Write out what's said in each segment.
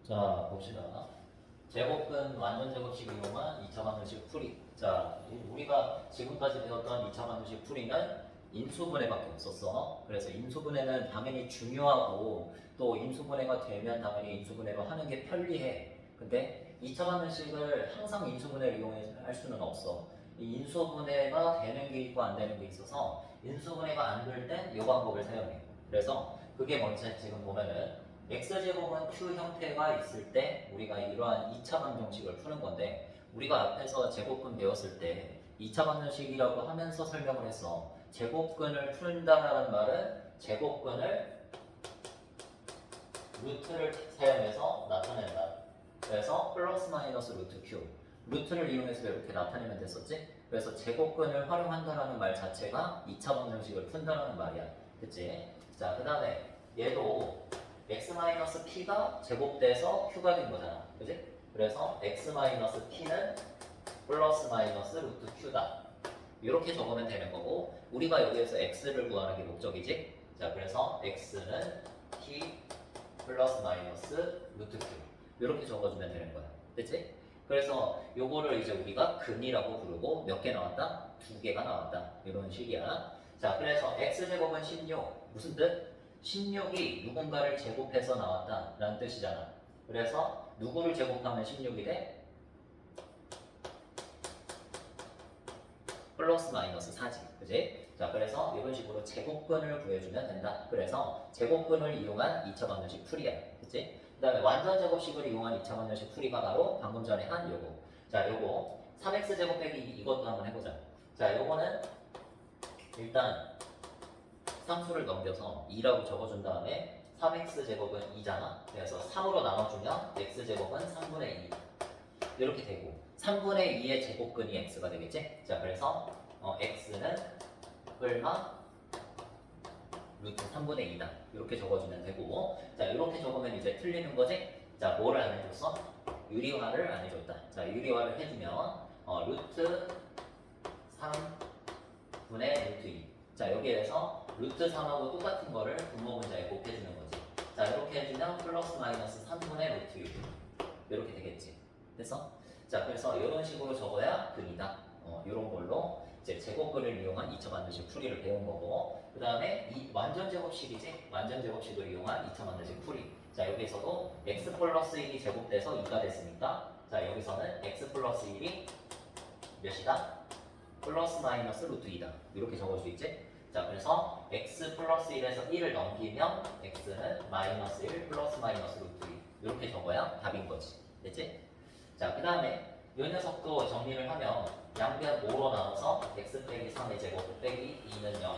자, 봅시다. 제곱근 완전 제곱식 이용한 2차 방정식 풀이. 자, 우리가 지금까지 배웠던 2차 방정식 풀이는 인수분해밖에 없었어. 그래서 인수분해는 당연히 중요하고 또 인수분해가 되면 당연히 인수분해로 하는 게 편리해. 근데 2차 방정식을 항상 인수분해를 이용해서 할 수는 없어. 이 인수분해가 되는 게 있고 안 되는 게 있어서 인수분해가 안 될 땐 이 방법을 사용해. 그래서 그게 뭔지 지금 보면은 x제곱은 q 형태가 있을 때 우리가 이러한 2차 방정식을 푸는 건데 우리가 앞에서 제곱근 배웠을 때 2차 방정식이라고 하면서 설명을 했어. 제곱근을 푼다는 말은 제곱근을 루트를 사용해서 나타낸다. 그래서 플러스 마이너스 루트 q 루트를 이용해서 이렇게 나타내면 됐었지? 그래서 제곱근을 활용한다는 말 자체가 2차 방정식을 푼다는 말이야. 그치? 자, 그 다음에 얘도 x-p가 제곱돼서 q가 된 거잖아. 그지? 그래서 x-p는 플러스 마이너스 루트 q다. 이렇게 적으면 되는 거고 우리가 여기에서 x를 구하는 게 목적이지. 자, 그래서 x는 p 플러스 마이너스 루트 q 이렇게 적어주면 되는 거야. 그치? 그래서 요거를 이제 우리가 근이라고 부르고 몇 개 나왔다? 2개가 나왔다. 이런 식이야. 자, 그래서 x제곱은 16. 무슨 뜻? 16이 누군가를 제곱해서 나왔다 라는 뜻이잖아. 그래서 누구를 제곱하면 16이 돼? 플러스 마이너스 4지. 그지? 자, 그래서 이런 식으로 제곱근을 구해주면 된다. 그래서 제곱근을 이용한 2차 방정식 풀이야. 그치? 그 다음에 완전 제곱식을 이용한 2차 방정식 풀이가 바로 방금 전에 한 요거. 자, 요거 3x제곱 빼기 이것도 한번 해보자. 자, 요거는 일단 상수를 넘겨서 2라고 적어준 다음에 3x제곱은 2잖아. 그래서 3으로 나눠주면 x제곱은 3분의 2 이렇게 되고 3분의 2의 제곱근이 x가 되겠지? 자, 그래서 x는 얼마? 루트 3분의 2다 이렇게 적어주면 되고 자, 이렇게 적으면 이제 틀리는 거지? 자, 뭐를 안 해줬어? 유리화를 안 해줬다. 자, 유리화를 해주면 루트 3분의 루트 2 자, 여기에서 루트 3하고 똑같은 거를 분모 문자에 곱해주는 거지. 자, 이렇게 해주면 플러스 마이너스 3분의 루트 6 이렇게 되겠지. 됐어? 자, 그래서 이런 식으로 적어야 근이다. 이런 걸로 이제 제곱근을 이용한 2차 방정식 풀이를 배운 거고 그 다음에 이 완전 제곱식이지? 완전 제곱식을 이용한 2차 방정식 풀이. 자, 여기서도 x 플러스 1이 제곱돼서 2가 됐으니까 자, 여기서는 x 플러스 1이 몇이다? 플러스 마이너스 루트 2다. 이렇게 적을 수 있지? 자, 그래서 x 플러스 1에서 1을 넘기면 x는 마이너스 1 플러스 마이너스 루트 2 이렇게 적어야 답인 거지. 됐지? 자, 그 다음에 이 녀석도 정리를 하면 양변 5로 나눠서 x 빼기 3의 제곱 빼기 2는 0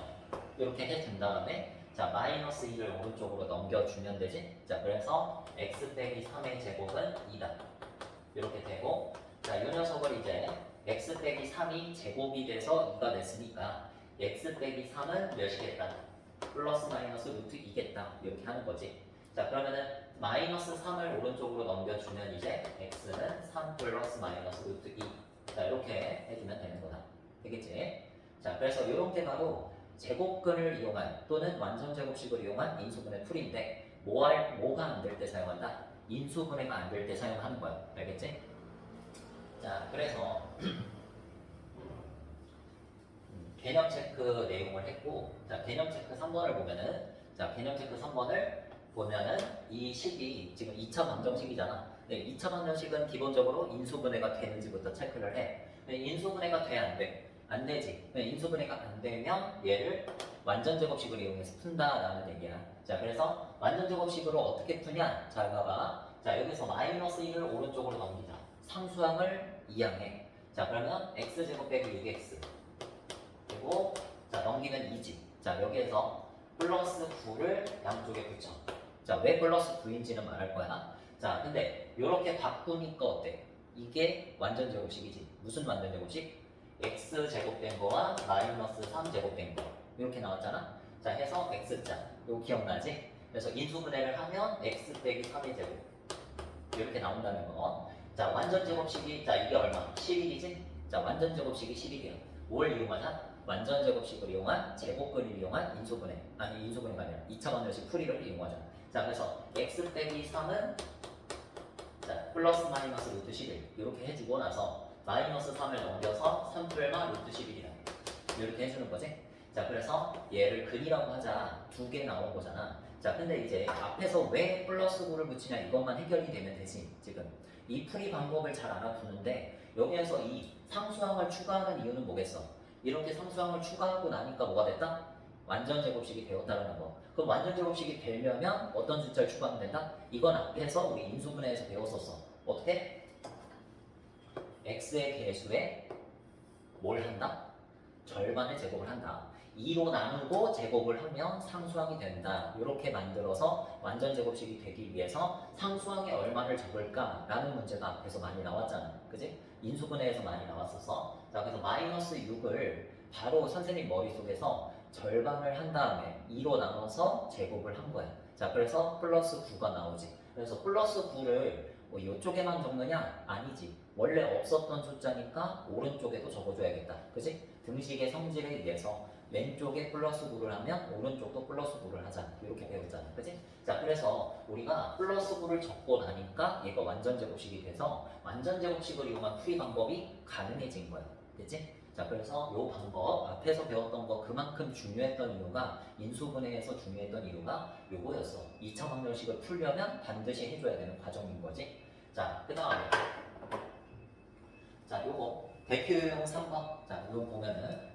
이렇게 해준 다음에 자, 마이너스 2를 오른쪽으로 넘겨주면 되지? 자, 그래서 x 빼기 3의 제곱은 2다. 이렇게 되고 자, 이 녀석을 이제 x 빼기 3이 제곱이 돼서 2가 됐으니까 x 빼기 3은 몇이겠다? 플러스 마이너스 루트 2겠다. 이렇게 하는 거지. 자, 그러면은 마이너스 3을 오른쪽으로 넘겨주면 이제 x는 3 플러스 마이너스 루트 2. 자, 이렇게 해주면 되는 거다. 되겠지? 자, 그래서 이런 게 바로 제곱근을 이용한 또는 완전 제곱식을 이용한 인수분해 풀이인데 뭐가 안 될 때 사용한다? 인수분해가 안 될 때 사용하는 거야. 알겠지? 자, 그래서 개념 체크 내용을 했고 자, 개념 체크 3번을 보면은 자, 개념 체크 3번을 보면은 이 식이 지금 2차 방정식이잖아. 네, 2차 방정식은 기본적으로 인수분해가 되는지부터 체크를 해. 네, 인수분해가 돼, 안 돼? 안 되지. 네, 인수분해가 안 되면 얘를 완전 제곱식을 이용해서 푼다라는 얘기야. 자, 그래서 완전 제곱식으로 어떻게 푸냐? 자, 봐봐. 자, 여기서 마이너스 1을 오른쪽으로 넘기자. 상수항을 이항해. 자, 그러면 x제곱 빼기 6x 그리고 자, 넘기면 2지. 자, 여기에서 플러스 9를 양쪽에 붙여. 자, 왜 플러스 9인지는 말할 거야. 자, 근데 이렇게 바꾸니까 어때? 이게 완전 제곱식이지. 무슨 완전 제곱식? x 제곱된 거와 마이너스 3 제곱된 거 이렇게 나왔잖아. 자, 해서 x자. 이거 기억나지? 그래서 인수분해를 하면 x 빼기 3의 제곱 이렇게 나온다는 거. 자, 완전 제곱식이 자, 이게 얼마? 11이지? 자, 완전 제곱식이 11이야. 뭘 이용하냐? 완전 제곱식을 이용한 제곱근을 이용한 인수분해. 아니, 인수분해가 아니라 2차 방정식 풀이를 이용하자. 자, 그래서 x 빼기 3은 플러스 마이너스 루트 11 이렇게 해주고 나서 마이너스 3을 넘겨서 3풀마 루트 11이다. 이렇게 해주는 거지. 자, 그래서 얘를 근이라고 하자. 두 개 나온 거잖아. 자, 근데 이제 앞에서 왜 플러스 9를 붙이냐 이것만 해결이 되면 되지. 지금 이 풀이 방법을 잘 알아두는데 여기에서 이 상수항을 추가하는 이유는 뭐겠어? 이렇게 상수항을 추가하고 나니까 뭐가 됐다? 완전 제곱식이 되었다는 거. 그럼 완전 제곱식이 되려면 어떤 숫자를 추가하면 된다? 이건 앞에서 우리 인수분해에서 배웠었어. 어떻게? x의 개수에 뭘 한다? 절반의 제곱을 한다. 2로 나누고 제곱을 하면 상수항이 된다. 이렇게 만들어서 완전 제곱식이 되기 위해서 상수항에 얼마를 적을까? 라는 문제가 앞에서 많이 나왔잖아. 그지? 인수분해에서 많이 나왔었어. 자, 그래서 마이너스 6을 바로 선생님 머릿속에서 절반을 한 다음에 2로 나눠서 제곱을 한 거야. 자, 그래서 플러스 9가 나오지. 그래서 플러스 9를 뭐 이쪽에만 적느냐? 아니지. 원래 없었던 숫자니까 오른쪽에도 적어줘야겠다. 그지? 등식의 성질에 의해서 왼쪽에 플러스 9를 하면 오른쪽도 플러스 9를 하자. 이렇게 배웠잖아. 그지? 자, 그래서 우리가 플러스 9를 적고 나니까 얘가 완전 제곱식이 돼서 완전 제곱식을 이용한 풀이 방법이 가능해진 거야. 됐지? 자, 그래서 이 방법 앞에서 배웠던 거 그만큼 중요했던 이유가 인수분해에서 중요했던 이유가 요거였어. 2차 방정식을 풀려면 반드시 해줘야 되는 과정인 거지. 자, 그 다음에 자, 요거 대표용 3번. 자, 이거 보면은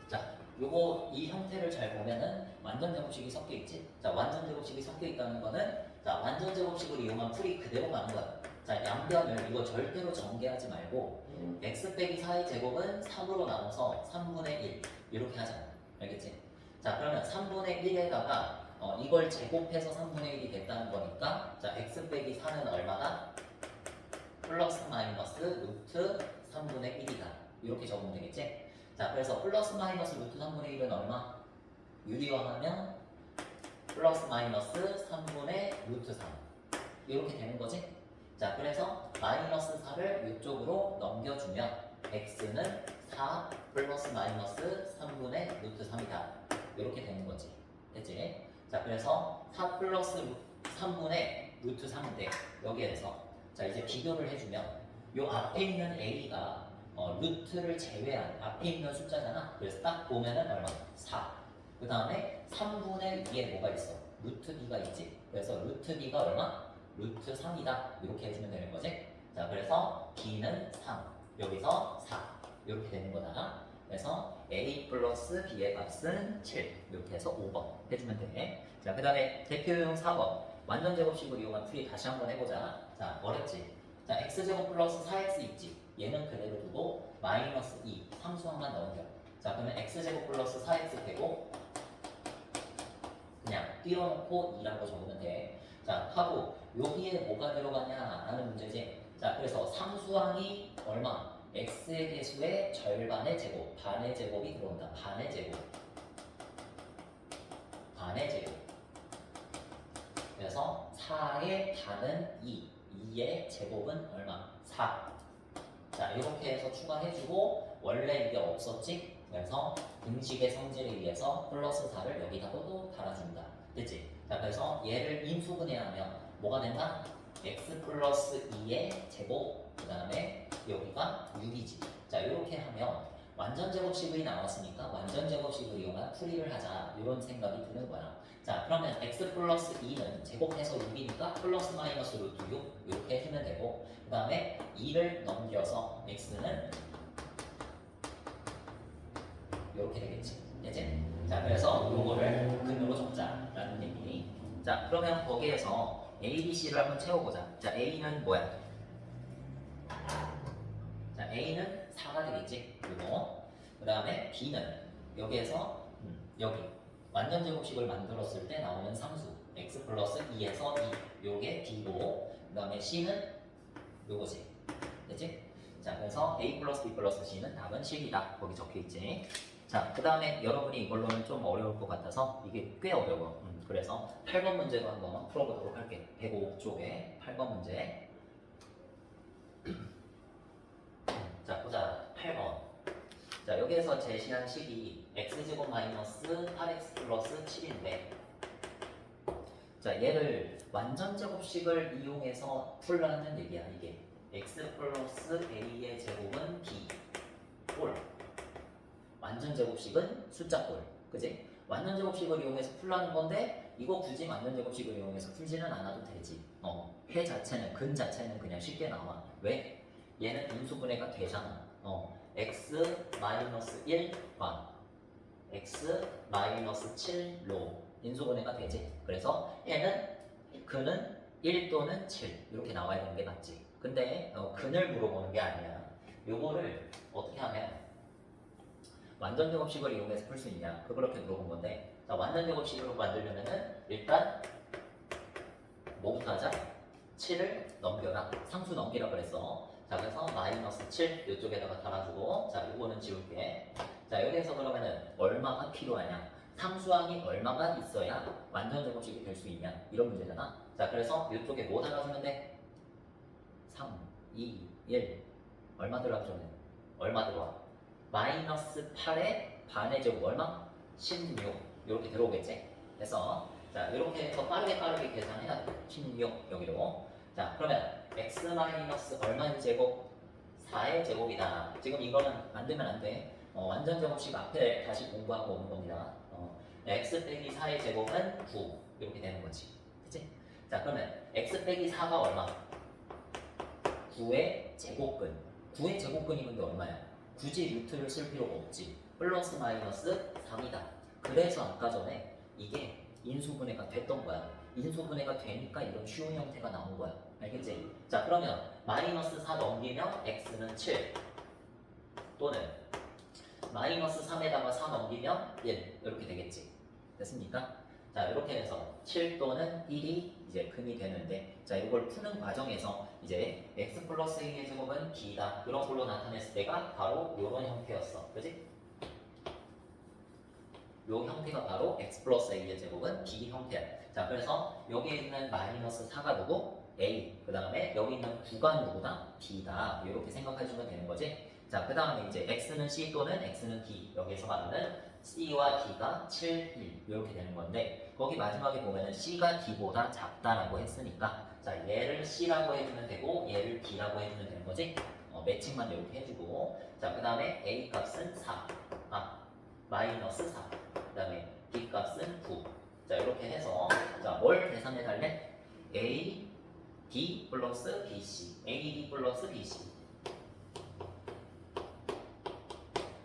자, 요거 이 형태를 잘 보면은 완전 제곱식이 섞여 있지. 자, 완전 제곱식이 섞여 있다는 거는 자, 완전 제곱식을 이용한 풀이 그대로 가는 거야. 자, 양변을 이거 절대로 전개하지 말고 x 빼기 4의 제곱은 3으로 나눠서 3분의 1 이렇게 하잖아. 알겠지? 자, 그러면 3분의 1에다가 이걸 제곱해서 3분의 1이 됐다는 거니까 자, x 빼기 4는 얼마다? 플러스 마이너스 루트 3분의 1이다. 이렇게 적으면 되겠지? 자, 그래서 플러스 마이너스 루트 3분의 1은 얼마? 유리화하면 플러스 마이너스 3분의 루트 3 이렇게 되는 거지? 자, 그래서 마이너스 4를 이쪽으로 넘겨주면 x는 4 플러스 마이너스 3분의 루트 3이다. 이렇게 되는 거지. 됐지? 자, 그래서 4 플러스 3분의 루트 3인데 여기에서 자, 이제 비교를 해주면 요 앞에 있는 a가 루트를 제외한 앞에 있는 숫자잖아. 그래서 딱 보면은 얼마? 4. 그 다음에 3분의 2에 뭐가 있어? 루트 b가 있지. 그래서 루트 b가 얼마? 루트 3이다. 이렇게 해주면 되는 거지. 자, 그래서 b는 3, 여기서 4 이렇게 되는 거다. 그래서 a 플러스 b의 값은 7 이렇게 해서 5번 해주면 돼. 자, 그 다음에 대표용 4번 완전 제곱식을 이용한 풀이 다시 한번 해보자. 자, 어렵지? 자, x제곱 플러스 4x 있지? 얘는 그대로 두고 마이너스 2 상수항만 넘겨. 자, 그러면 x제곱 플러스 4x 되고 그냥 띄워놓고 2라고 적으면 돼. 자, 하고 여기에 뭐가 들어가냐 라는 문제지. 자, 그래서 상수항이 얼마? x의 개수의 절반의 제곱, 반의 제곱이 들어온다. 반의 제곱. 반의 제곱. 그래서 4의 반은 2, 2의 제곱은 얼마? 4. 자, 이렇게 해서 추가해주고 원래 이게 없었지? 그래서 등식의 성질에 의해서 플러스 4를 여기다가도 달아준다. 됐지? 자, 그래서 얘를 인수분해하면 뭐가 된다? x 플러스 2의 제곱, 그 다음에 여기가 6이지. 자, 이렇게 하면 완전 제곱식이 나왔으니까 완전 제곱식을 이용한 풀이를 하자. 이런 생각이 드는 거야. 자, 그러면 x 플러스 2는 제곱해서 6이니까 플러스 마이너스 루트 6 이렇게 해주면 되고 그 다음에 2를 넘겨서 x는 이렇게 되겠지. 됐지? 자, 그래서 요거를 근으로 적자라는 얘기. 자, 그러면 거기에서 a, b, c를 한번 채워보자. 자, a는 뭐야? 자, a는 4가 되겠지. 요거. 그 다음에 b는 여기에서 여기 완전 제곱식을 만들었을 때 나오는 상수 x 플러스 2에서 2 요게 b고 그 다음에 c는 요거지. 됐지? 자, 그래서 a 플러스 b 플러스 c는 답은 10이다. 거기 적혀있지. 자, 그 다음에 여러분이 이걸로는 좀 어려울 것 같아서 이게 꽤 어려워. 그래서 8번 문제도 한번 풀어보도록 할게. 105쪽에 8번 문제. 자, 보자. 8번. 자, 여기에서 제시한 식이 x제곱 마이너스 8x 플러스 7인데 자, 얘를 완전 제곱식을 이용해서 풀라는 얘기야. 이게 x 플러스 a의 제곱은 b 꼴. 완전 제곱식은 숫자 꼴. 그지? 완전 제곱식을 이용해서 풀라는 건데 이거 굳이 완전 제곱식을 이용해서 풀지는 않아도 되지. 해 자체는 근 자체는 그냥 쉽게 나와. 왜? 얘는 인수분해가 되잖아. x 마이너스 1과 x 마이너스 7로 인수분해가 되지. 그래서 얘는 근은 1 또는 7 이렇게 나와야 되는 게 맞지. 근데 근을 물어보는 게 아니야. 요거를 어떻게 하면 완전 제곱식을 이용해서 풀 수 있냐? 그렇게 물어본 건데, 자, 완전 제곱식으로 만들려면은 일단 뭐부터 하자? 7을 넘겨라. 상수 넘기라 그랬어. 자, 그래서 마이너스 7 이쪽에다가 달아주고, 자, 요거는 지울게. 자, 여기에서 그러면은 얼마가 필요하냐? 상수항이 얼마가 있어야 완전 제곱식이 될 수 있냐? 이런 문제잖아. 자, 그래서 이쪽에 뭐 달아주면 돼? 3, 2, 1. 얼마 들어가주면 돼? 얼마 들어와? 마이너스 8의 반의 제곱 얼마? 16 이렇게 들어오겠지? 그래서 자 이렇게 해서 빠르게 계산해야 돼. 16 여기로. 자 그러면 x 마이너스 얼마의 제곱? 4의 제곱이다. 지금 이거는 만들면 안 돼. 완전 제곱식 앞에 다시 공부하고 오는 겁니다. x 빼기 4의 제곱은 9 이렇게 되는 거지. 그치? 자 그러면 x 빼기 4가 얼마? 9의 제곱근. 9의 제곱근이면 얼마야? 굳이 루트를 쓸 필요가 없지. 플러스 마이너스 3이다. 그래서 아까 전에 이게 인수분해가 됐던 거야. 인수분해가 되니까 이런 쉬운 형태가 나온 거야. 알겠지? 자 그러면 마이너스 4 넘기면 x는 7 또는 마이너스 3에다가 4 넘기면 1 이렇게 되겠지. 됐습니까? 자 이렇게 해서 7 또는 1이 이제 근이 되는데, 자 이걸 푸는 과정에서 이제 x 플러스 a의 제곱은 b다 그런 걸로 나타냈을 때가 바로 이런 형태였어. 그지? 요 형태가 바로 x 플러스 a의 제곱은 b 형태야. 자 그래서 여기에 있는 마이너스 4가 누구? a. 그 다음에 여기 있는 9가 누구다? b다. 이렇게 생각해주면 되는 거지. 자 그 다음에 이제 x는 c 또는 x는 d. 여기서 말하는 c와 d가 7, 1 이렇게 되는 건데, 거기 마지막에 보면은 c가 d보다 작다라고 했으니까 자 얘를 c라고 해주면 되고 얘를 d라고 해주면 되는 거지. 매칭만 이렇게 해주고, 자 그 다음에 a 값은 4, 마이너스 4, 그 다음에 b 값은 9. 자 이렇게 해서 자 뭘 계산해 달래? a d 플러스 bc, a d 플러스 bc.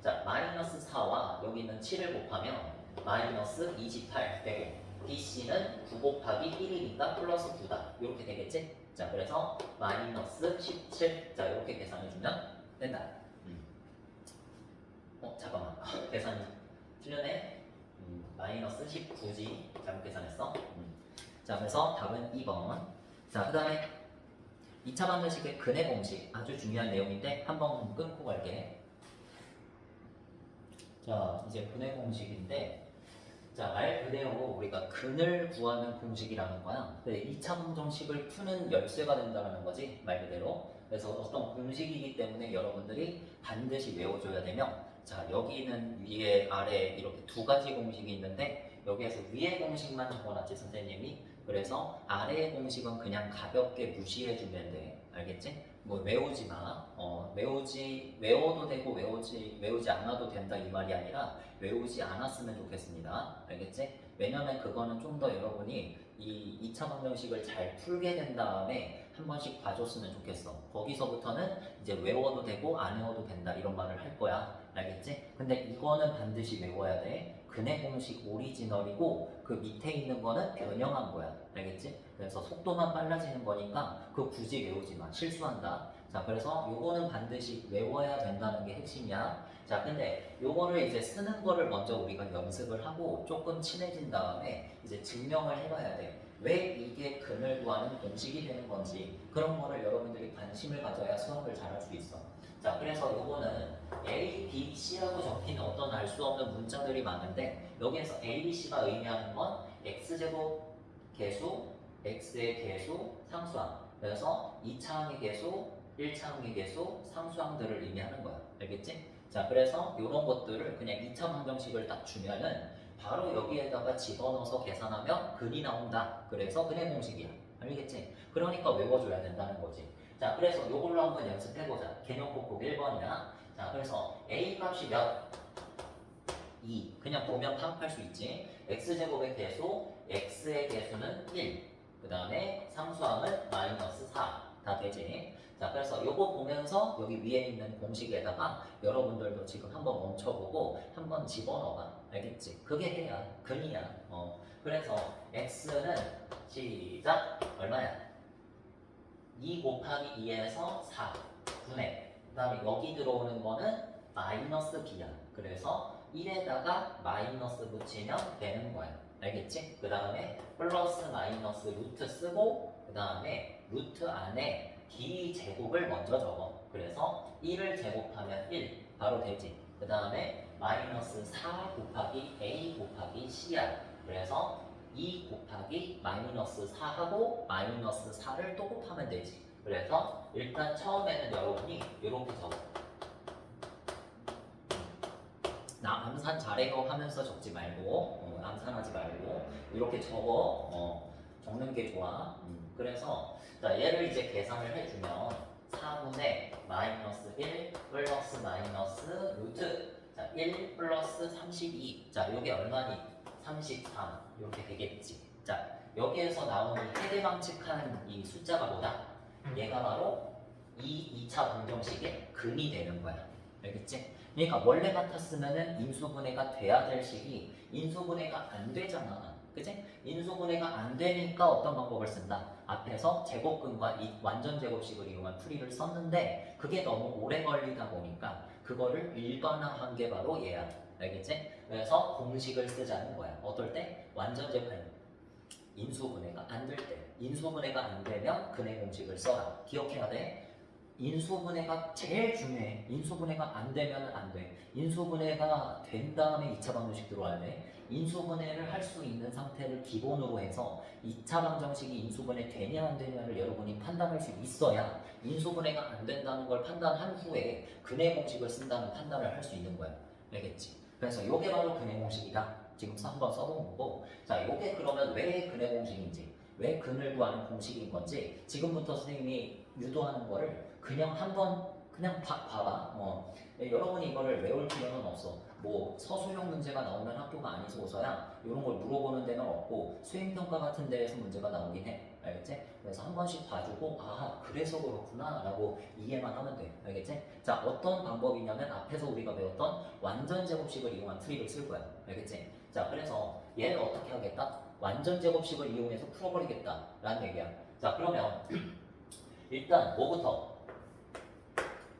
자 마이너스 4와 여기 있는 7을 곱하면 마이너스 28 되고, bc는 9 곱하기 1이니까 플러스 9다 이렇게 되겠지? 자 그래서 마이너스 17. 자 이렇게 계산해주면 된다. 잠깐만, 계산이 틀렸네. 마이너스 19지. 잘못 계산했어. 자 그래서 답은 2번. 자 그 다음에 2차 방정식의 근의 공식, 아주 중요한 내용인데 한번 끊고 갈게. 자 이제 근의 공식인데, 자 말 그대로 우리가 근을 구하는 공식이라는 거야. 2차 방정식을 푸는 열쇠가 된다는 거지, 말 그대로. 그래서 어떤 공식이기 때문에 여러분들이 반드시 외워줘야 되며, 자 여기는 위에 아래 이렇게 두 가지 공식이 있는데 여기에서 위에 공식만 적어놨지 선생님이. 그래서 아래의 공식은 그냥 가볍게 무시해주면 돼. 알겠지? 뭐 외우지 마. 외워도 되고 외우지 않아도 된다 이 말이 아니라 외우지 않았으면 좋겠습니다. 알겠지? 왜냐면 그거는 좀 더 여러분이 이 2차 방정식을 잘 풀게 된 다음에 한 번씩 봐줬으면 좋겠어. 거기서부터는 이제 외워도 되고 안 외워도 된다 이런 말을 할 거야. 알겠지? 근데 이거는 반드시 외워야 돼. 근의 공식 오리지널이고 그 밑에 있는 거는 변형한 거야. 알겠지? 그래서 속도만 빨라지는 거니까 그거 굳이 외우지 마. 실수한다. 자 그래서 요거는 반드시 외워야 된다는 게 핵심이야. 자 근데 요거를 이제 쓰는 거를 먼저 우리가 연습을 하고 조금 친해진 다음에 이제 증명을 해봐야 돼. 왜 이게 근을 구하는 공식이 되는 건지 그런 거를 여러분들이 관심을 가져야 수학을 잘할 수 있어. 자 그래서 요거는 A, B, C라고 적힌 어떤 알 수 없는 문자들이 많은데, 여기에서 A, B, C가 의미하는 건 X제곱 개수, X의 개수, 상수항. 그래서 2차항의 개수, 1차항의 개수, 상수항들을 의미하는 거야. 알겠지? 자 그래서 이런 것들을 그냥 2차 방정식을 딱 주면은 바로 여기에다가 집어넣어서 계산하면 근이 나온다. 그래서 근의 공식이야. 알겠지? 그러니까 외워줘야 된다는 거지. 자, 그래서 요걸로 한번 연습해보자. 개념 꼭꼭 1번이야. 자, 그래서 A 값이 몇? 2. 그냥 보면 파악할 수 있지. x제곱의 개수, x의 개수는 1. 그 다음에 상수항은 마이너스 4. 다 되지. 자, 그래서 요거 보면서 여기 위에 있는 공식에다가 여러분들도 지금 한번 멈춰보고 한번 집어넣어봐. 알겠지? 그게 해야 근이야. 그래서 x는 시작 얼마야? 2 곱하기 2에서 4 분의 그 다음에 여기 들어오는 거는 마이너스 b야. 그래서 1에다가 마이너스 붙이면 되는 거야. 알겠지? 그 다음에 플러스 마이너스 루트 쓰고 그 다음에 루트 안에 b 제곱을 먼저 적어. 그래서 1을 제곱하면 1 바로 되지. 그 다음에 마이너스 4 곱하기 a 곱하기 c야. 그래서 2 곱하기 마이너스 4하고 마이너스 4를 또 곱하면 되지. 그래서 일단 처음에는 여러분이 이렇게 적어. 나 암산 잘해요 하면서 적지 말고 암산하지 말고 이렇게 적어. 적는 게 좋아. 그래서 자, 얘를 이제 계산을 해주면 4분의 마이너스 1 플러스 마이너스 루트 자, 1 플러스 32 자, 요게 얼마니? 33 이렇게 되겠지. 자, 여기에서 나오는 세대방측한 이 숫자가 뭐다? 얘가 바로 이 2차 방정식의 근이 되는 거야. 알겠지? 그러니까 원래 같았으면은 인수분해가 돼야 될 식이 인수분해가 안 되잖아. 그치? 인수분해가 안 되니까 어떤 방법을 쓴다? 앞에서 제곱근과 이 완전 제곱식을 이용한 풀이를 썼는데 그게 너무 오래 걸리다 보니까 그거를 일반화한 게 바로 얘야. 알겠지? 그래서 공식을 쓰자는 거야. 어떨 때? 완전 제곱 인수분해가 안 될 때. 인수분해가 안 되면 근의 공식을 써라. 기억해야 돼. 인수분해가 제일 중요해. 인수분해가 안 되면 안 돼. 인수분해가 된 다음에 2차 방정식 들어와야 돼. 인수분해를 할 수 있는 상태를 기본으로 해서 2차 방정식이 인수분해 되냐 안 되냐를 여러분이 판단할 수 있어야 인수분해가 안 된다는 걸 판단한 후에 근의 공식을 쓴다는 판단을 할 수 있는 거야. 알겠지? 그래서 이게 바로 근의 공식이다. 지금 한번 써본 거고, 자, 이게 그러면 왜 근의 공식인지, 왜 근을 구하는 공식인 건지 지금부터 선생님이 유도하는 거를 그냥 한번 그냥 봐봐. 여러분이 이거를 외울 필요는 없어. 뭐 서술형 문제가 나오는 학교가 아니고서야 이런 걸 물어보는 데는 없고 수행평가 같은 데에서 문제가 나오긴 해. 알겠지? 그래서 한 번씩 봐주고 아 그래서 그렇구나 라고 이해만 하면 돼. 알겠지? 자, 어떤 방법이냐면 앞에서 우리가 배웠던 완전 제곱식을 이용한 트릭을 쓸 거야. 알겠지? 자, 그래서 얘를 어떻게 하겠다? 완전 제곱식을 이용해서 풀어버리겠다 라는 얘기야. 자, 그러면 일단 뭐부터?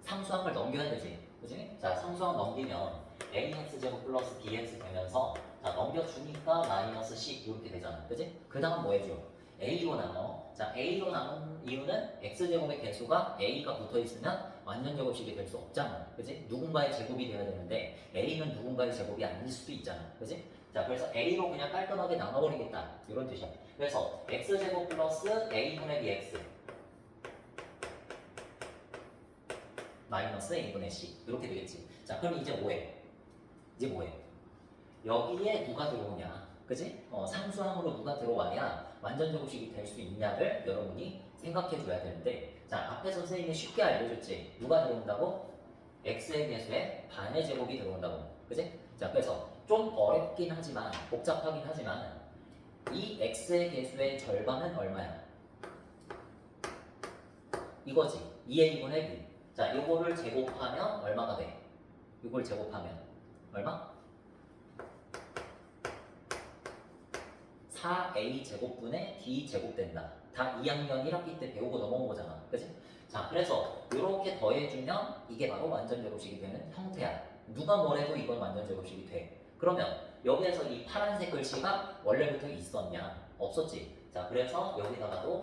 상수항을 넘겨야 되지. 그치? 자, 상수항 넘기면 ax제곱 플러스 bx 되면서 자, 넘겨주니까 마이너스 c 이렇게 되잖아. 그치? 그 다음 뭐 해줘? a로 나눠. 자, a로 나눈 이유는 x제곱의 개수가 a가 붙어있으면 완전 제곱식이 될 수 없잖아. 그치? 누군가의 제곱이 돼야 되는데 a는 누군가의 제곱이 아닐 수도 있잖아. 그치? 자, 그래서 a로 그냥 깔끔하게 나눠버리겠다. 이런 뜻이야. 그래서 x제곱 플러스 a분의 bx 마이너스 a분의 c 이렇게 되겠지. 자, 그럼 이제 뭐해? 이제 뭐해? 여기에 누가 들어오냐? 그지? 상수항으로 누가 들어와야 완전 제곱식이 될 수 있냐를 여러분이 생각해 줘야 되는데 자, 앞에서 선생님이 쉽게 알려줬지. 누가 들어온다고? x의 개수에 반의 제곱이 들어온다고. 그지? 자, 그래서 좀 어렵긴 하지만 복잡하긴 하지만 이 x의 개수의 절반은 얼마야? 이거지. 2a분의 b. 자, 요거를 제곱하면 얼마가 돼? 이걸 제곱하면 얼마? 4a 제곱분의 d 제곱된다. 다 2학년 1학기 때 배우고 넘어온 거잖아. 그치? 자, 그래서 이렇게 더해주면 이게 바로 완전 제곱식이 되는 형태야. 누가 뭐래도 이건 완전 제곱식이 돼. 그러면 여기에서 이 파란색 글씨가 원래부터 있었냐? 없었지. 자, 그래서 여기다가도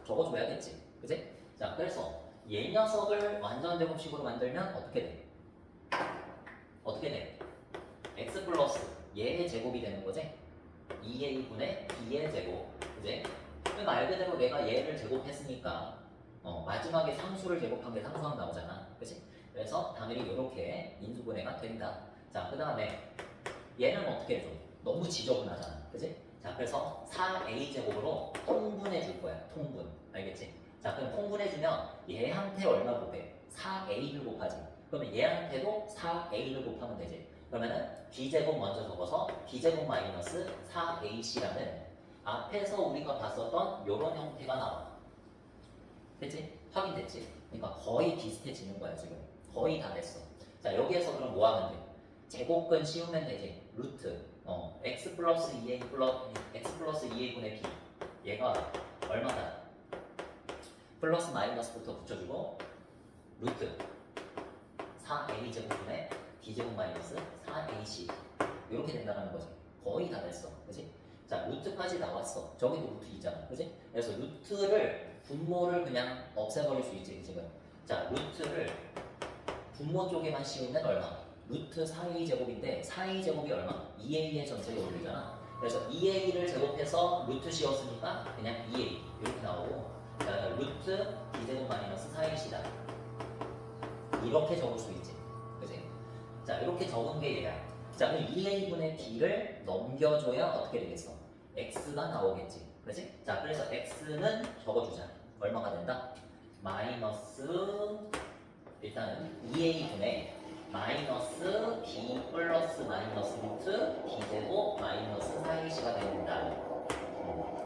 적어줘야겠지. 그치? 자, 그래서 얘 녀석을 완전 제곱식으로 만들면 어떻게 돼? 어떻게 돼? x 플러스 얘의 제곱이 되는 거지? 2a분의 b의 제곱. 그치? 그러니까 말 그대로 내가 얘를 제곱했으니까 마지막에 상수를 제곱한 게 상수항 나오잖아. 그치? 그래서 당연히 이렇게 인수분해가 된다. 자, 그 다음에 얘는 어떻게 해줘? 너무 지저분하잖아. 그지? 자, 그래서 4a제곱으로 통분해 줄 거야. 통분. 알겠지? 자, 그럼 통분해주면 얘한테 얼마 곱해? 4a를 곱하지. 그러면 얘한테도 4a를 곱하면 되지. 그러면은 b제곱 먼저 적어서 b제곱 마이너스 4ac라는 앞에서 우리가 봤었던 이런 형태가 나와. 됐지? 확인됐지? 그러니까 거의 비슷해지는 거야 지금. 거의 다 됐어. 자, 여기에서 그럼 뭐 하면 돼? 제곱근 씌우면 되지. 루트 x 플러스 2a x 플러스 2a분의 b 얘가 얼마다? 플러스 마이너스부터 붙여주고 루트 4a 제곱분의 b제곱 마이너스 4ac 이렇게 된다는 거지. 거의 다 됐어. 그치? 자, 루트까지 나왔어. 저기도 루트 2잖아. 그치? 그래서 루트를 분모를 그냥 없애버릴 수 있지 지금. 자, 루트를 분모 쪽에만 씌우면 얼마? 루트 4a 제곱인데 4a 제곱이 얼마? 2a의 전체 제곱이잖아. 그래서 2a를 제곱해서 루트 씌웠으니까 그냥 2a 이렇게 나오고, 자, 루트 b제곱 마이너스 4ac다 이렇게 적을 수 있지. 그치? 자, 이렇게 적은 게 얘야. 자, 그럼 2a분의 b를 넘겨줘야 어떻게 되겠어? x가 나오겠지. 그치? 자, 그래서 x는 적어주자. 얼마가 된다? 마이너스 일단은 2a분의 마이너스 b 플러스 마이너스 루트 b제곱 마이너스 4ac가 된다.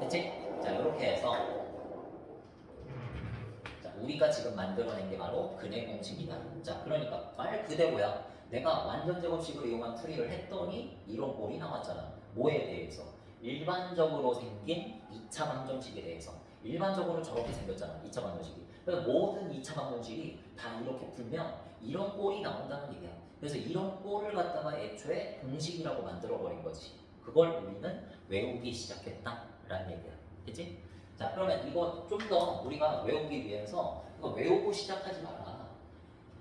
그치? 자, 이렇게 해서 자, 우리가 지금 만들어낸 게 바로 근해 공식이다. 자, 그러니까 말 그대로야. 내가 완전 제곱식을 이용한 풀이를 했더니 이런 꼴이 나왔잖아. 뭐에 대해서? 일반적으로 생긴 2차 방정식에 대해서. 일반적으로 저렇게 생겼잖아. 2차 방정식이. 그래서 모든 2차 방정식이 다 이렇게 풀면 이런 꼴이 나온다는 얘기야. 그래서 이런 꼴을 갖다가 애초에 공식이라고 만들어버린 거지. 그걸 우리는 외우기 시작했다라는 얘기야. 그치? 자, 그러면 이거 좀 더 우리가 외우기 위해서 이거 외우고 시작하지 마라.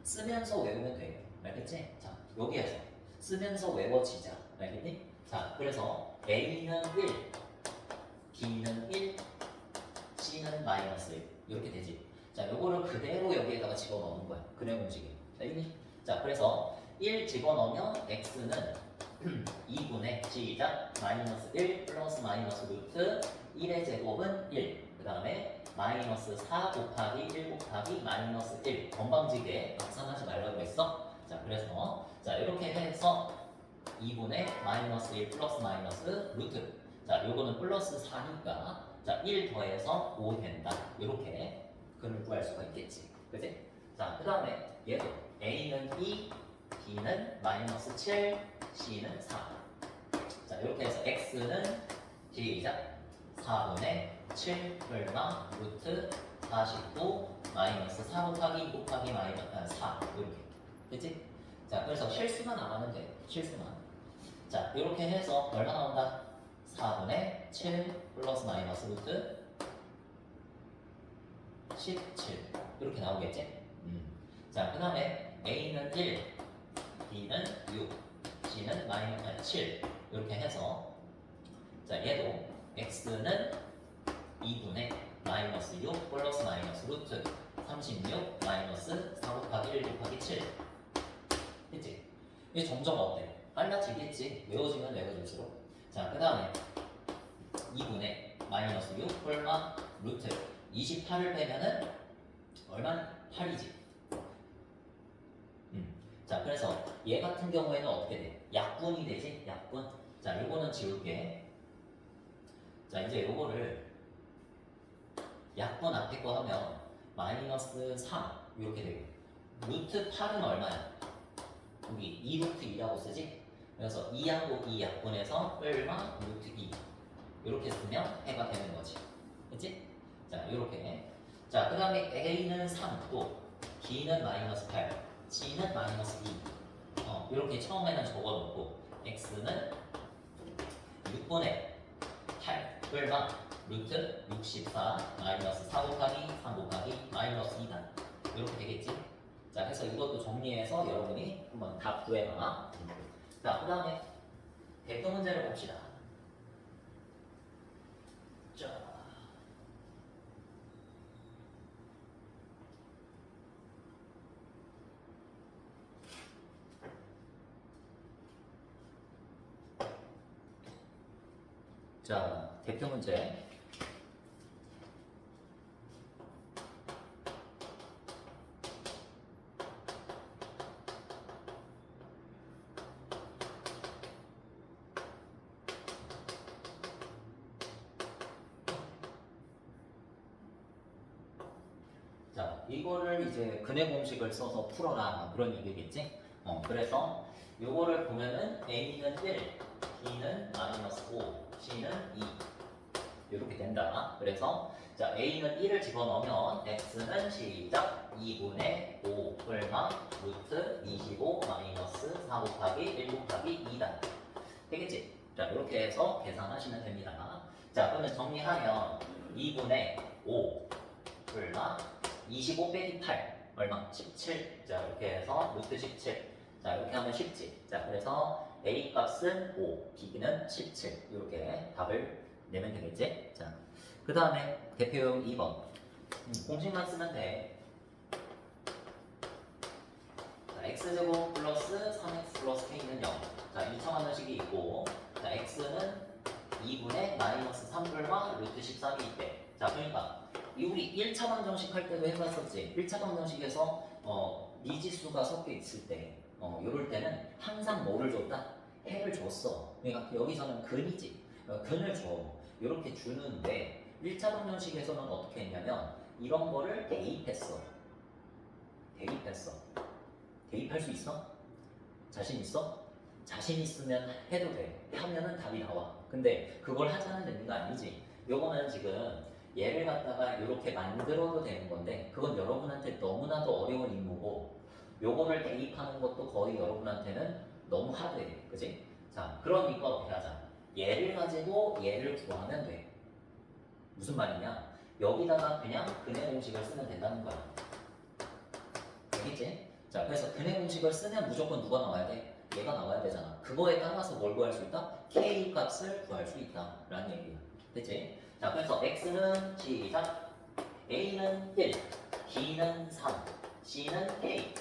쓰면서 외우면 돼. 알겠지? 자, 여기에서 쓰면서 외워지자. 알겠니? 자, 그래서 A는 1, B는 1, C는 마이너스 1 이렇게 되지. 자, 요거를 그대로 여기에다가 집어넣는 거야. 근해 공식이. 알겠니? 자, 그래서 1 집어넣으면 X는 2분의 시작 마이너스 1 플러스 마이너스 루트 1의 제곱은 1. 그 다음에 마이너스 4 곱하기 1 곱하기 마이너스 1. 건방지게 계산하지 말라고 했어. 자, 그래서 자, 이렇게 해서 2분의 마이너스 1 플러스 마이너스 루트. 자, 요거는 플러스 4니까 자, 1 더해서 5 된다. 이렇게 근을 구할 수가 있겠지. 그지? 자, 그 다음에 얘도 A는 2, B는 마이너스 7, C는 4. 자, 이렇게 해서 X는 시작 4분의 7 얼마 루트 49 마이너스 4 곱하기 곱하기 마이너스 4 이렇게. 그치? 자, 그래서 실수만 안 하면 돼. 실수만. 자, 이렇게 해서 얼마 나온다? 4분의 7 플러스 마이너스 루트 17 이렇게 나오겠지? 자, 그 다음에 A는 1, B는 6, C는 마이너스 7 이렇게 해서 자, 얘도 X는 2분의 마이너스 6 플러스 마이너스 루트 36 마이너스 4 곱하기 1 곱하기 7 했지? 이게 점점 어때? 빨라지겠지? 외워지면 외워질수록. 자, 그 다음에 2분의 마이너스 6 얼마 루트 28을 빼면은 얼마? 8이지. 자, 그래서 얘 같은 경우에는 어떻게 돼? 약분이 되지? 약분. 자, 요거는 지울게. 자, 이제 요거를 약분 앞에 거 하면 마이너스 3 이렇게 되고 루트 8은 얼마야? 여기 2루트 2라고 쓰지? 그래서 2하고 2 약분해서 얼마? 루트 2 이렇게 쓰면 해가 되는 거지. 그치? 자, 요렇게. 자, 그 다음에 A는 3, 또 B는 마이너스 8, C는 마이너스 2 이렇게 처음에는 적어놓고 X는 6분의 8 얼마? 루트 64 마이너스 4 곱하기 3 곱하기 마이너스 2다 이렇게 되겠지? 자, 그래서 이것도 정리해서 여러분이 한번 답 구해봐. 자, 그 다음에 대표 문제를 봅시다. 자, 자, 대표 문제. 자, 이거를 이제 근해 공식을 써서 풀어라 그런 얘기겠지? 그래서 요거를 보면은 A는 1, B는 마이너스 5, C는 2 이렇게 된다. 그래서 자, A는 1을 집어넣으면 X는 시작 2분의 5 얼마? 루트 25 마이너스 4 곱하기 1 곱하기 2다. 되겠지? 자, 이렇게 해서 계산하시면 됩니다. 자, 그러면 정리하면 2분의 5 얼마? 25 빼기 8 얼마? 17. 자, 이렇게 해서 루트 17. 자, 이렇게 하면 쉽지. 자, 그래서 A 값은 5, B는 17. 이렇게 답을 내면 되겠지? 자, 그 다음에 대표용 2번. 공식만 쓰면 돼. 자, x제곱 플러스 3x 플러스 k는 0. 자, 1차 방정식이 있고, 자, x는 2분의 마이너스 3분과 루트 13이 있대. 자, 그러니까 우리 1차 방정식 할 때도 해봤었지. 1차 방정식에서 미지수가 섞여 있을 때, 이럴 때는 항상 뭐를 줬다? 해를 줬어. 그러니까 여기서는 근이지. 근을 줘. 이렇게 주는데 1차 방정식에서는 어떻게 했냐면 이런 거를 대입했어. 대입할 수 있어? 자신 있어? 자신 있으면 해도 돼. 하면은 답이 나와. 근데 그걸 하자는 의미가 아니지. 요거는 지금 얘를 갖다가 이렇게 만들어도 되는 건데 그건 여러분한테 너무나도 어려운 임무고 요거를 대입하는 것도 거의 여러분한테는 너무 하드해. 그치? 자, 그러니까 어떻게 하자. 얘를 가지고 얘를 구하면 돼. 무슨 말이냐? 여기다가 그냥 근해 공식을 쓰면 된다는 거야. 알겠지? 자, 그래서 근해 공식을 쓰면 무조건 누가 나와야 돼? 얘가 나와야 되잖아. 그거에 따라서 뭘 구할 수 있다? K 값을 구할 수 있다. 라는 얘기야. 됐지? 자, 그래서 X는 시작. A는 1, B는 3, C는 K.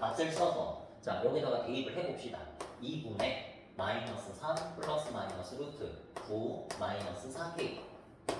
값을 써서 자, 여기다가 대입을 해봅시다. 2분의 마이너스 3 플러스 마이너스 루트 9 마이너스 4K.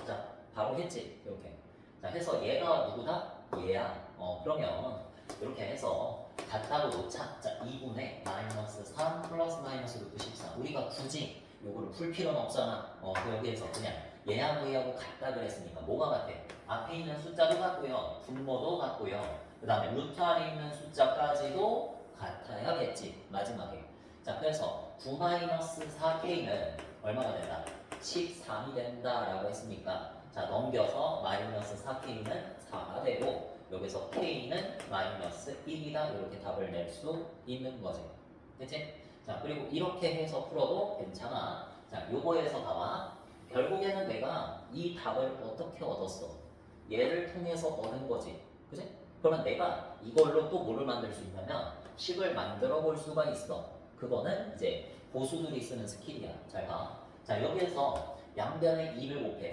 자, 바로 했지? 이렇게. 자, 해서 얘가 누구다? 얘야. 그러면 이렇게 해서 같다고 놓자. 자, 2분의 마이너스 3 플러스 마이너스 루트 14. 우리가 굳이 요거를 풀 필요는 없잖아. 여기에서 그냥 얘하고 얘하고 같다 그랬으니까 뭐가 같아? 앞에 있는 숫자도 같고요. 분모도 같고요. 그 다음에 루트 안에 있는 숫자까지도 같아야겠지. 마지막에. 자, 그래서 9-4K는 얼마가 된다? 13이 된다라고 했으니까 자, 넘겨서 마이너스 4K는 4가 되고 여기서 K는 마이너스 1이다. 이렇게 답을 낼 수 있는 거지. 됐지? 자, 그리고 이렇게 해서 풀어도 괜찮아. 자, 요거에서 봐봐. 결국에는 내가 이 답을 어떻게 얻었어? 얘를 통해서 얻은 거지. 그치? 그러면 내가 이걸로 또 뭐를 만들 수 있냐면 식을 만들어 볼 수가 있어. 그거는 이제 고수들이 쓰는 스킬이야. 잘 봐. 자, 여기에서 양변에 2를 곱해.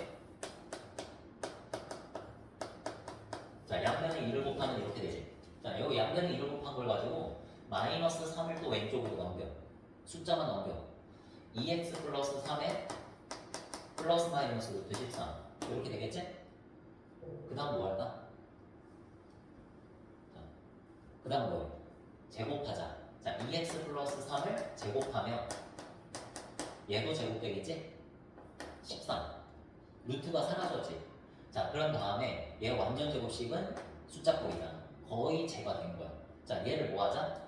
자, 양변에 2를 곱하면 이렇게 되지. 자, 여기 양변에 2를 곱한 걸 가지고 마이너스 3을 또 왼쪽으로 넘겨. 숫자만 넘겨. 2x 플러스 3에 플러스 마이너스 루트 13. 이렇게 되겠지? 그 다음 뭐 할까? 그 다음 뭐예요? 제곱하자. 자, 2x 플러스 3을 제곱하면 얘도 제곱되겠지? 13. 루트가 사라졌지? 자, 그런 다음에 얘가 완전 제곱식은 숫자 꼴이잖아. 거의 제가 된 거야. 자, 얘를 뭐 하자?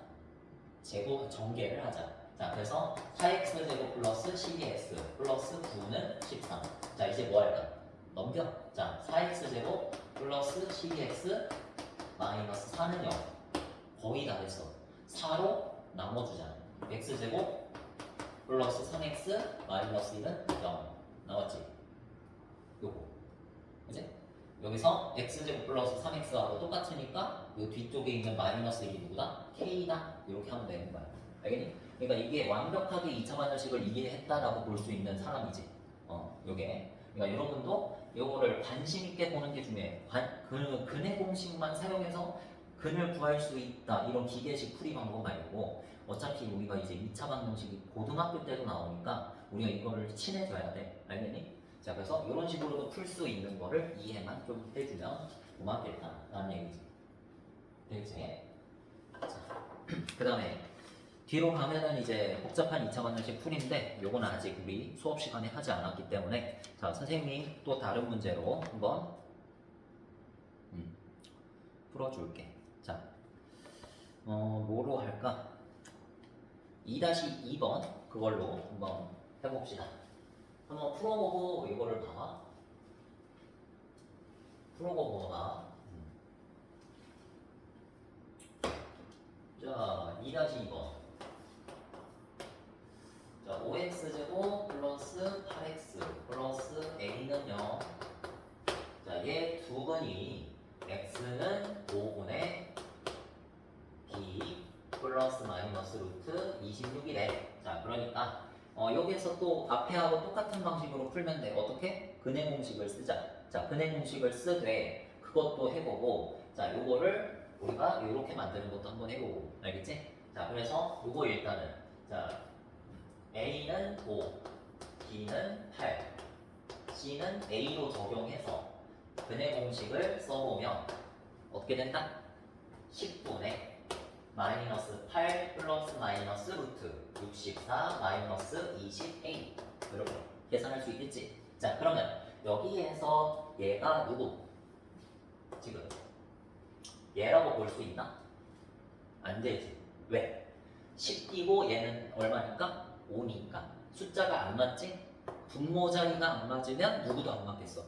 제곱, 전개를 하자. 자, 그래서 4x 제곱 플러스 12x 플러스 9는 13. 자, 이제 뭐 할까? 넘겨. 자, 4x 제곱 플러스 12x 마이너스 4는 0. 거의 다 됐어. 4로 나눠주자. x제곱 플러스 3x 마이너스 1은 0. 나왔지? 요거. 그치? 여기서 x제곱 플러스 3x하고 똑같으니까 요 뒤쪽에 있는 마이너스 1이 누구다? k다. 이렇게 하면 되는 거야. 알겠니? 그러니까 이게 완벽하게 2차 반절식을 이해했다라고 볼 수 있는 사람이지. 요게. 그러니까 여러분도 요거를 관심 있게 보는 게 중요해. 근해 공식만 사용해서 근을 구할 수 있다. 이런 기계식 풀이 방법 말고 어차피 우리가 이제 2차 방정식이 고등학교 때도 나오니까 우리가 이거를 친해져야 돼. 알겠니? 자, 그래서 이런 식으로도 풀 수 있는 거를 이해만 좀 해주면 고맙겠다라는 얘기지. 되겠지? 자, 그 다음에 뒤로 가면은 이제 복잡한 2차 방정식 풀인데 요거는 아직 우리 수업 시간에 하지 않았기 때문에 자, 선생님이 또 다른 문제로 한번 풀어줄게. 자, 뭐로 할까? 2-2번 그걸로 한번 해봅시다. 한번 풀어보고 이거를 봐봐. 풀어보고 봐. 자, 2-2번. 자, 5x제곱 플러스 8x 플러스 a는 0. 자, 얘 두 번이 x는 5분의 b 플러스 마이너스 루트 26이래. 자, 그러니까 여기에서 또 앞에 하고 똑같은 방식으로 풀면 돼. 어떻게? 근해 공식을 쓰자. 자, 근해 공식을 쓰되 그것도 해보고 자, 요거를 우리가 이렇게 만드는 것도 한번 해보고 알겠지? 자, 그래서 요거 일단은 자, A는 5, B는 8, C는 A로 적용해서 근해 공식을 써보면 어떻게 된다? 10분의 마이너스 8 플러스 마이너스 루트 64 마이너스 20A 이렇게 계산할 수 있겠지? 자, 그러면 여기에서 얘가 누구? 지금 얘라고 볼 수 있나? 안 되지. 왜? 10이고 얘는 얼마니까? 5니까 숫자가 안 맞지? 분모 자리가 안 맞으면 누구도 안 맞겠어.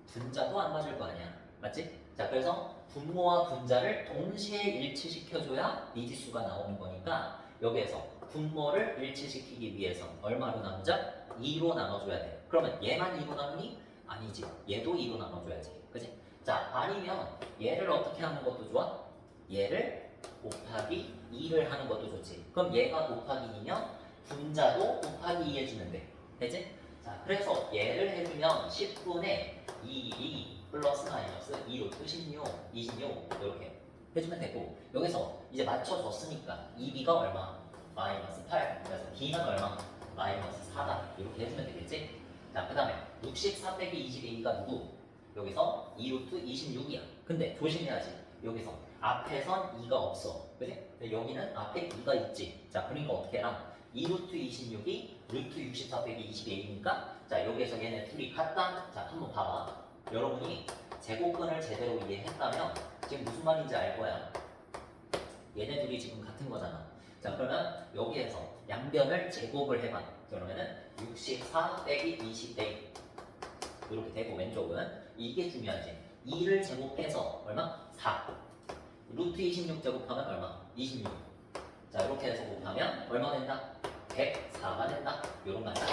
분자도 안 맞을 거 아니야. 맞지? 자, 그래서 분모와 분자를 동시에 일치시켜줘야 미지수가 나오는 거니까 여기에서 분모를 일치시키기 위해서 얼마로 나누자? 2로 나눠줘야 돼. 그러면 얘만 2로 나누니? 아니지. 얘도 2로 나눠줘야지. 그치? 자, 아니면 얘를 어떻게 하는 것도 좋아? 얘를 곱하기 2를 하는 것도 좋지. 그럼 얘가 곱하기 2면 분자도 곱하기 2 해주면 돼. 되지? 자, 그래서 얘를 해주면 10분의 2 플러스 마이너스 2루트 16, 26 이렇게 해주면 되고 여기서 이제 맞춰줬으니까 2b가 얼마? 마이너스 8 그래서 b는 얼마? 마이너스 4다 이렇게 해주면 되겠지? 자, 그 다음에 64 빼기 22가 누구? 여기서 2루트 26이야. 근데 조심해야지. 여기서 앞에선 2가 없어. 그지? 근데 여기는 앞에 2가 있지. 자, 그러니까 어떻게 해라? 2루트 26이 루트 64 빼기 22이니까 자, 여기에서 얘네 둘이 같다? 자, 한번 봐봐. 여러분이 제곱근을 제대로 이해했다면 지금 무슨 말인지 알 거야. 얘네 둘이 지금 같은 거잖아. 자, 그러면 여기에서 양변을 제곱을 해봐. 그러면은 64 빼기 20A 이렇게 되고 왼쪽은 이게 중요하지. 2를 제곱해서 얼마? 4. 루트 26 제곱하면 얼마? 26. 자, 이렇게 해서 곱하면 얼마 된다? 104가 된다. 요런 말이야.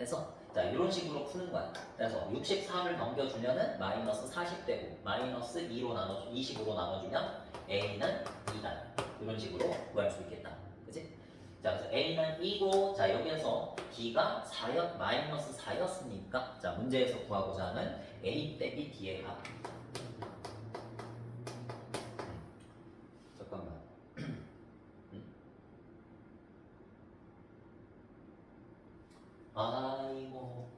해서 자, 이런 식으로 푸는 거야. 그래서 64를 넘겨주면은 마이너스 40 되고 마이너스 2로 나눠 20으로 나눠주면 A는 2다. 이런 식으로 구할 수 있겠다. 그치? 자, 그래서 A는 2고 자, 여기에서 B가 4였, 마이너스 4였으니까 자, 문제에서 구하고자 하는 A 빼기 B의 값. 잠깐만. 아이고,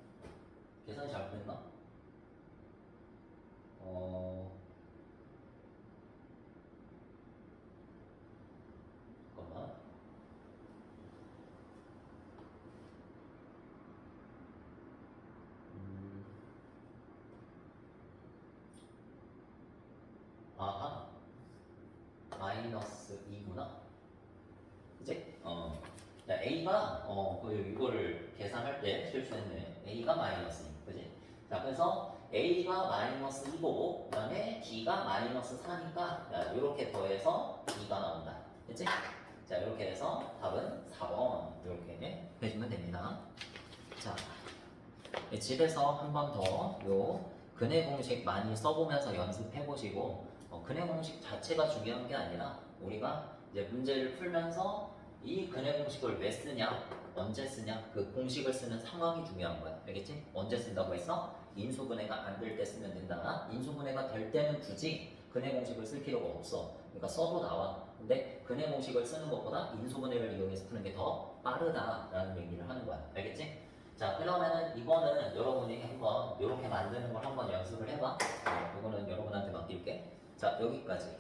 계산이 잘못됐나? 잠깐만. 아하, 마이너스 2구나. 그치? 자, A가, 이거를 계산할 때 실수했네. A가 마이너스 2, 그치? 자, 그래서 A가 마이너스 2고, 그 다음에 B가 마이너스 4니까, 자, 이렇게 더해서 2가 나온다. 그치? 자, 이렇게 해서 답은 4번. 이렇게 해주면 됩니다. 자, 집에서 한 번 더 요 근해 공식 많이 써보면서 연습해 보시고 근해 공식 자체가 중요한 게 아니라 우리가 이제 문제를 풀면서 이 근해 공식을 왜 쓰냐, 언제 쓰냐, 그 공식을 쓰는 상황이 중요한 거야. 알겠지? 언제 쓴다고 했어? 인수분해가 안 될 때 쓰면 된다. 인수분해가 될 때는 굳이 근해 공식을 쓸 필요가 없어. 그러니까 써도 나와. 근데 근해 공식을 쓰는 것보다 인수분해를 이용해서 푸는 게 더 빠르다라는 얘기를 하는 거야. 알겠지? 자, 그러면은 이거는 여러분이 한번 이렇게 만드는 걸 한번 연습을 해봐. 이거는 여러분한테 맡길게. 자, 여기까지.